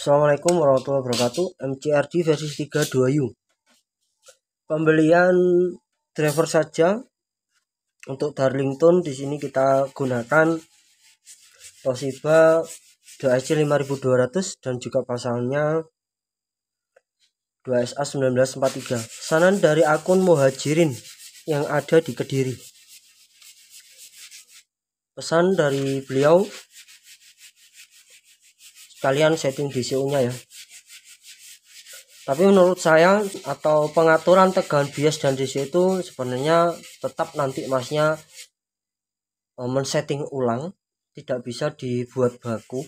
Assalamualaikum warahmatullahi wabarakatuh. MCRD versi 32U. Pembelian driver saja untuk Darlington. Di sini kita gunakan Toshiba DAC 5200 dan juga pasalnya 2SA 1943. Pesanan dari akun Muhajirin yang ada di Kediri. Pesan dari beliau, kalian setting DCU-nya ya. Tapi menurut saya atau pengaturan tegangan bias dan DCU itu sebenarnya tetap nanti masnya men-setting ulang, tidak bisa dibuat baku.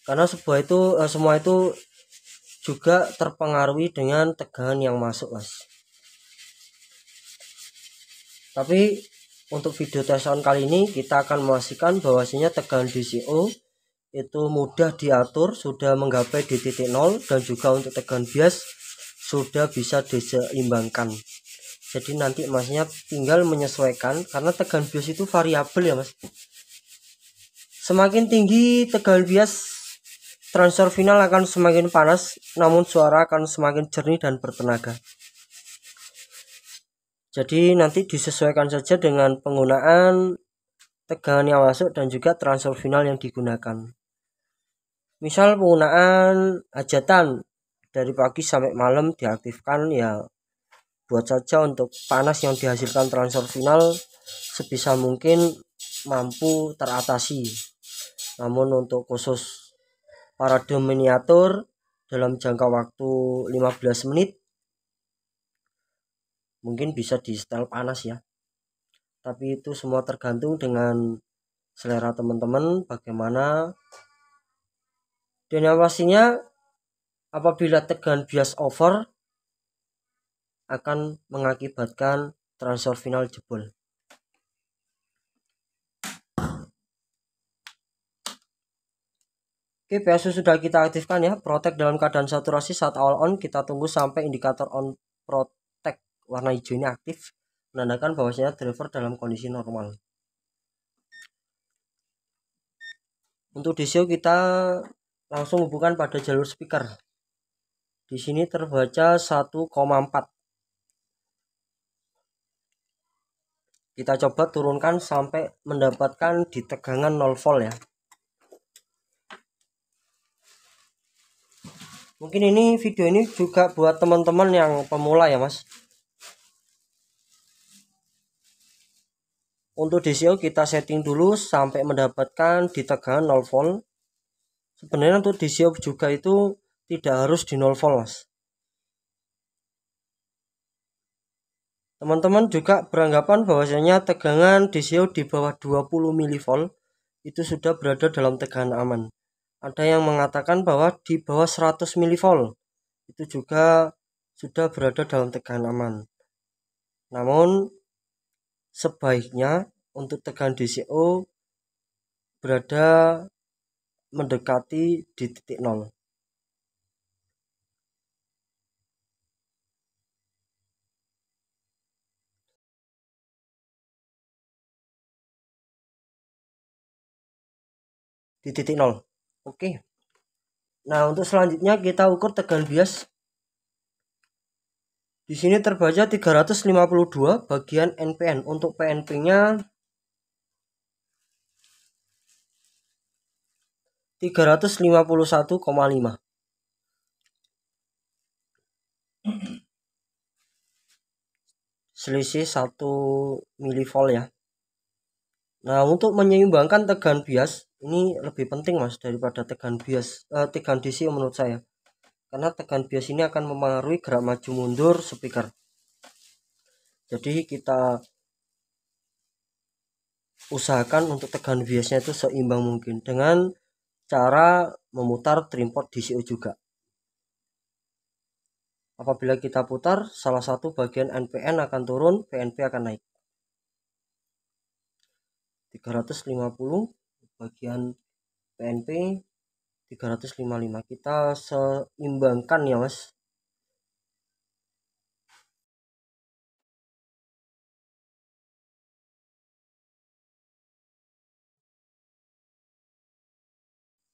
Karena semua itu juga terpengaruhi dengan tegangan yang masuk, Mas. Tapi untuk video tesan kali ini kita akan memastikan bahwasanya tegangan DCU itu mudah diatur, sudah menggapai di titik 0, dan juga untuk tegangan bias sudah bisa diseimbangkan. Jadi nanti masnya tinggal menyesuaikan, karena tegangan bias itu variabel ya Mas. Semakin tinggi tegangan bias, transfer final akan semakin panas, namun suara akan semakin jernih dan bertenaga. Jadi nanti disesuaikan saja dengan penggunaan tegangan yang masuk dan juga transfer final yang digunakan. Misal penggunaan hajatan dari pagi sampai malam diaktifkan, ya buat saja untuk panas yang dihasilkan transfer final sebisa mungkin mampu teratasi. Namun untuk khusus parade miniatur dalam jangka waktu 15 menit mungkin bisa di setel panas ya. Tapi itu semua tergantung dengan selera teman-teman bagaimana. Dan yang pastinya apabila tegangan bias over akan mengakibatkan transfer final jebol. Oke, PSU sudah kita aktifkan ya. Protect dalam keadaan saturasi saat awal on. Kita tunggu sampai indikator on protect warna hijau ini aktif, menandakan bahwasanya driver dalam kondisi normal. Untuk DCU kita langsung hubungkan pada jalur speaker. Di sini terbaca 1,4. Kita coba turunkan sampai mendapatkan di tegangan 0 volt ya. Mungkin ini video ini juga buat teman-teman yang pemula ya Mas. Untuk DCU kita setting dulu sampai mendapatkan di tegangan 0 volt. Sebenarnya untuk DCU juga itu tidak harus di 0 volt Mas. Teman-teman juga beranggapan bahwasanya tegangan DCU di bawah 20 mV itu sudah berada dalam tegangan aman. Ada yang mengatakan bahwa di bawah 100 mV itu juga sudah berada dalam tegangan aman. Namun sebaiknya untuk tegangan DCU berada mendekati di titik 0. Di titik 0. Oke. Nah, untuk selanjutnya kita ukur tegangan bias. Di sini terbaca 352 bagian NPN. Untuk PNP-nya 351,5. Selisih 1 mV ya. Nah, untuk menyeimbangkan tegangan bias ini lebih penting Mas daripada tegangan bias tegangan DC menurut saya. Karena tegangan bias ini akan mempengaruhi gerak maju mundur speaker. Jadi kita usahakan untuk tegangan biasnya itu seimbang mungkin dengan cara memutar trimpot DCU juga. Apabila kita putar, salah satu bagian NPN akan turun, PNP akan naik. 350 bagian PNP 355. Kita seimbangkan ya Mas.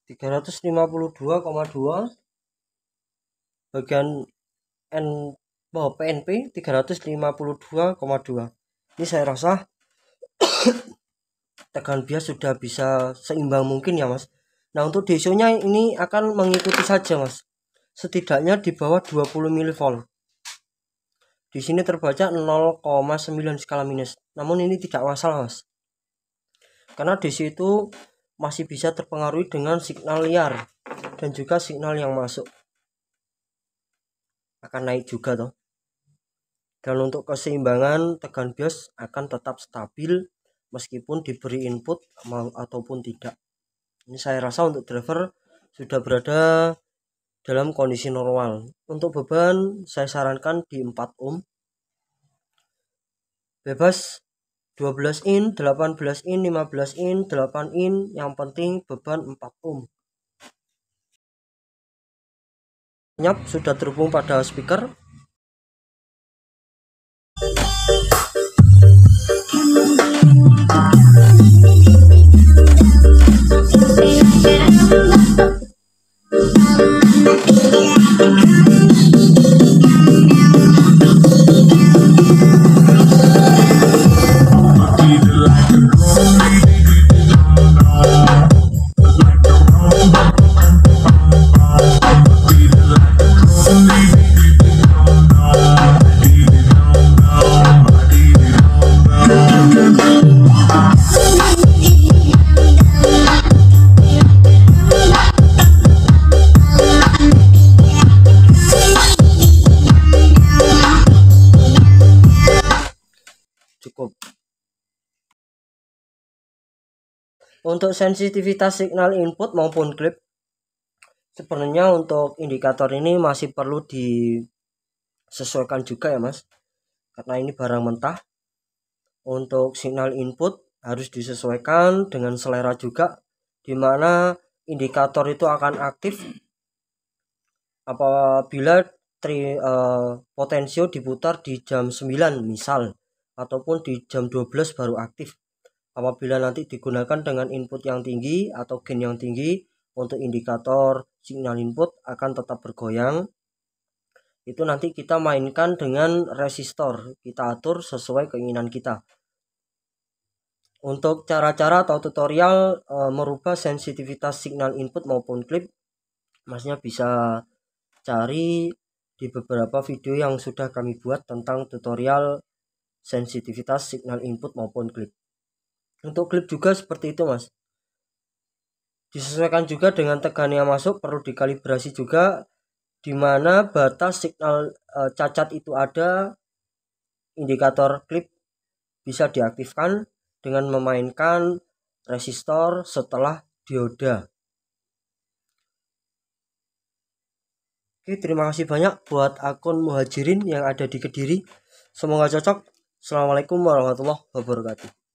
352,2 bagian PNP 352,2. Ini saya rasa tegangan bias sudah bisa seimbang mungkin ya Mas. Nah untuk DSO-nya ini akan mengikuti saja Mas, setidaknya di bawah 20 mV. Di sini terbaca 0,9 skala minus, namun ini tidak masalah Mas, karena DC itu masih bisa terpengaruhi dengan signal liar dan juga signal yang masuk akan naik juga toh. Dan untuk keseimbangan tegangan bias akan tetap stabil meskipun diberi input ataupun tidak. Ini saya rasa untuk driver sudah berada dalam kondisi normal. Untuk beban saya sarankan di 4 ohm. Bebas 12 in, 18 in, 15 in, 8 in, yang penting beban 4 ohm. Nyap sudah terhubung pada speaker. Cukup. Untuk sensitivitas signal input maupun klip, sebenarnya untuk indikator ini masih perlu disesuaikan juga ya Mas, karena ini barang mentah. Untuk signal input harus disesuaikan dengan selera juga, dimana indikator itu akan aktif apabila potensio diputar di jam 9 misal, ataupun di jam 12 baru aktif. Apabila nanti digunakan dengan input yang tinggi atau gain yang tinggi, untuk indikator signal input akan tetap bergoyang. Itu nanti kita mainkan dengan resistor, kita atur sesuai keinginan kita. Untuk cara-cara atau tutorial merubah sensitivitas signal input maupun klip, Masnya bisa cari di beberapa video yang sudah kami buat tentang tutorial sensitivitas signal input maupun klip. Untuk klip juga seperti itu Mas, disesuaikan juga dengan tegangan yang masuk, perlu dikalibrasi juga di mana batas signal cacat itu ada. Indikator klip bisa diaktifkan dengan memainkan resistor setelah dioda. Oke, terima kasih banyak buat akun Muhajirin yang ada di Kediri. Semoga cocok. Assalamualaikum warahmatullahi wabarakatuh.